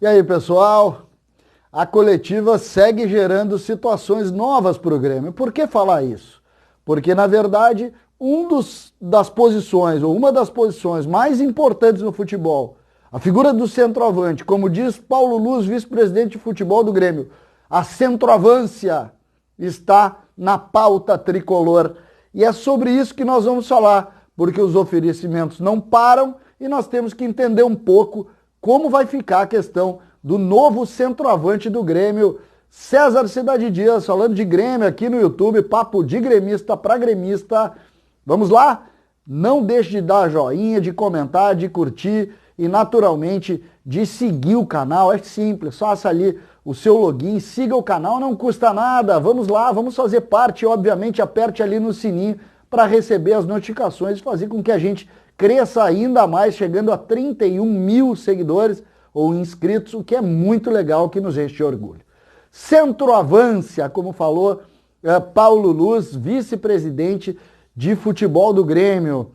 E aí, pessoal? A coletiva segue gerando situações novas para o Grêmio. Por que falar isso? Porque, na verdade, uma das posições mais importantes no futebol, a figura do centroavante, como diz Paulo Luz, vice-presidente de futebol do Grêmio, a centroavância está na pauta tricolor. E é sobre isso que nós vamos falar, porque os oferecimentos não param e nós temos que entender um pouco como vai ficar a questão do novo centroavante do Grêmio, César Cidade Dias, falando de Grêmio aqui no YouTube, papo de gremista para gremista. Vamos lá? Não deixe de dar joinha, de comentar, de curtir e naturalmente de seguir o canal. É simples, faça ali o seu login, siga o canal, não custa nada. Vamos lá, vamos fazer parte, obviamente aperte ali no sininho para receber as notificações e fazer com que a gente cresça ainda mais, chegando a 31 mil seguidores ou inscritos, o que é muito legal, que nos enche de orgulho. Centroavância, como falou Paulo Luz, vice-presidente de futebol do Grêmio.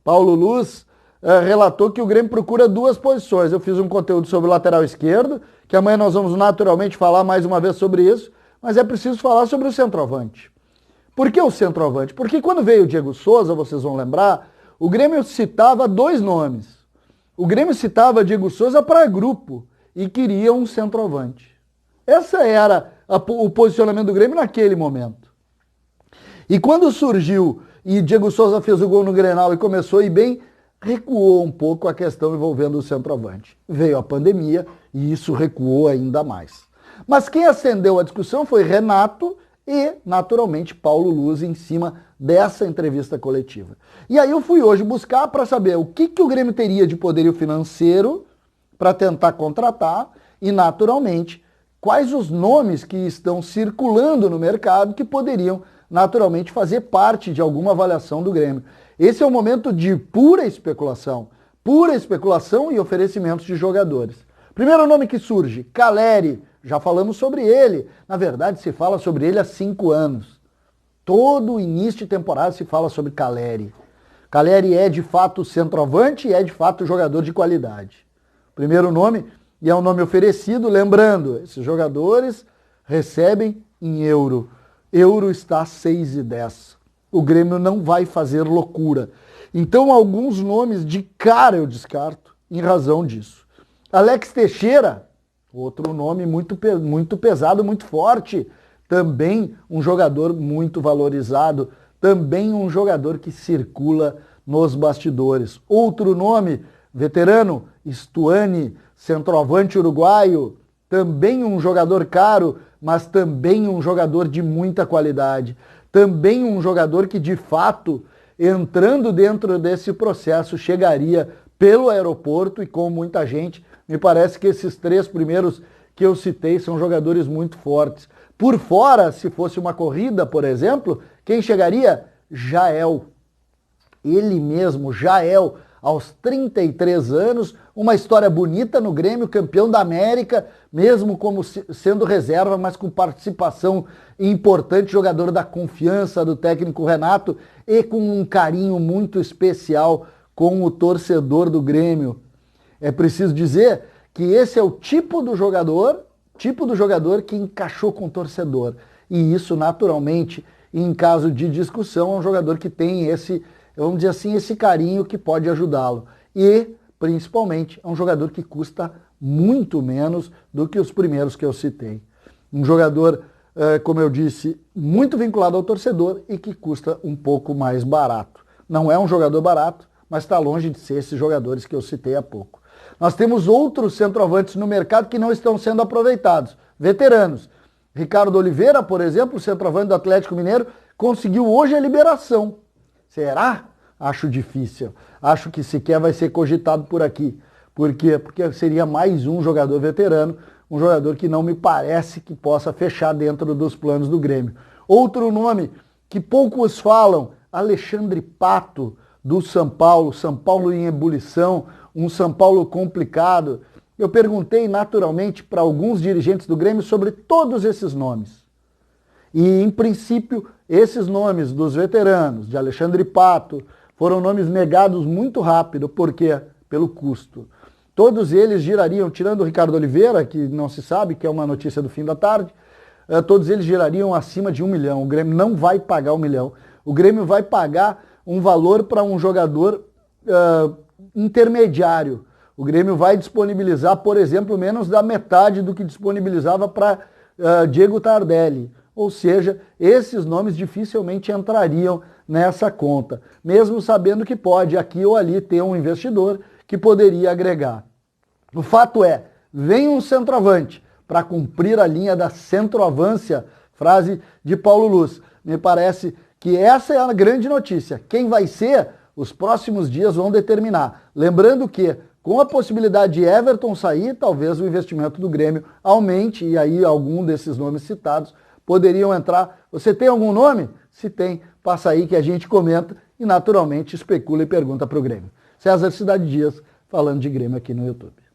Paulo Luz relatou que o Grêmio procura duas posições. Eu fiz um conteúdo sobre o lateral esquerdo, que amanhã nós vamos naturalmente falar mais uma vez sobre isso, mas é preciso falar sobre o centroavante. Por que o centroavante? Porque quando veio o Diego Souza, vocês vão lembrar, o Grêmio citava dois nomes. O Grêmio citava Diego Souza para grupo e queria um centroavante. Essa era o posicionamento do Grêmio naquele momento. E quando surgiu e Diego Souza fez o gol no Grenal e começou a ir bem, recuou um pouco a questão envolvendo o centroavante. Veio a pandemia e isso recuou ainda mais. Mas quem acendeu a discussão foi Renato e, naturalmente, Paulo Luz em cima dessa entrevista coletiva. E aí eu fui hoje buscar para saber o que o Grêmio teria de poderio financeiro para tentar contratar e, naturalmente, quais os nomes que estão circulando no mercado que poderiam, naturalmente, fazer parte de alguma avaliação do Grêmio. Esse é um momento de pura especulação e oferecimentos de jogadores. Primeiro nome que surge, Calleri. Já falamos sobre ele. Na verdade, se fala sobre ele há 5 anos. Todo início de temporada se fala sobre Calleri. Calleri é de fato centroavante e é de fato jogador de qualidade. Primeiro nome, e é um nome oferecido, lembrando, esses jogadores recebem em euro. Euro está 6,10. O Grêmio não vai fazer loucura. Então, alguns nomes de cara eu descarto em razão disso. Alex Teixeira, outro nome muito pesado, muito forte. Também um jogador muito valorizado. Também um jogador que circula nos bastidores. Outro nome, veterano, Stuani, centroavante uruguaio. Também um jogador caro, mas também um jogador de muita qualidade. Também um jogador que, de fato, entrando dentro desse processo, chegaria pelo aeroporto e com muita gente. Me parece que esses 3 primeiros que eu citei são jogadores muito fortes. Por fora, se fosse uma corrida, por exemplo, quem chegaria? Jael. Ele mesmo, Jael, aos 33 anos, uma história bonita no Grêmio, campeão da América, mesmo como sendo reserva, mas com participação importante, jogador da confiança do técnico Renato e com um carinho muito especial com o torcedor do Grêmio. É preciso dizer que esse é o tipo do jogador que encaixou com o torcedor. E isso, naturalmente, em caso de discussão, é um jogador que tem esse, vamos dizer assim, esse carinho que pode ajudá-lo. E, principalmente, é um jogador que custa muito menos do que os primeiros que eu citei. Um jogador, como eu disse, muito vinculado ao torcedor e que custa um pouco mais barato. Não é um jogador barato, mas está longe de ser esses jogadores que eu citei há pouco. Nós temos outros centroavantes no mercado que não estão sendo aproveitados, veteranos. Ricardo Oliveira, por exemplo, centroavante do Atlético Mineiro, conseguiu hoje a liberação. Será? Acho difícil. Acho que sequer vai ser cogitado por aqui. Por quê? Porque seria mais um jogador veterano, um jogador que não me parece que possa fechar dentro dos planos do Grêmio. Outro nome que poucos falam, Alexandre Pato, do São Paulo em ebulição, um São Paulo complicado. Eu perguntei naturalmente para alguns dirigentes do Grêmio sobre todos esses nomes. E, em princípio, esses nomes dos veteranos, de Alexandre Pato, foram nomes negados muito rápido. Por quê? Pelo custo. todos eles girariam, tirando o Ricardo Oliveira, que não se sabe, que é uma notícia do fim da tarde, todos eles girariam acima de 1 milhão. O Grêmio não vai pagar 1 milhão. O Grêmio vai pagar um valor para um jogador intermediário. O Grêmio vai disponibilizar, por exemplo, menos da metade do que disponibilizava para Diego Tardelli. Ou seja, esses nomes dificilmente entrariam nessa conta, mesmo sabendo que pode aqui ou ali ter um investidor que poderia agregar. O fato é, vem um centroavante para cumprir a linha da centroavância, frase de Paulo Luz. Me parece que essa é a grande notícia. Quem vai ser, os próximos dias vão determinar. Lembrando que, com a possibilidade de Everton sair, talvez o investimento do Grêmio aumente, e aí algum desses nomes citados poderiam entrar. Você tem algum nome? Se tem, passa aí que a gente comenta e naturalmente especula e pergunta para o Grêmio. César Cidade Dias, falando de Grêmio aqui no YouTube.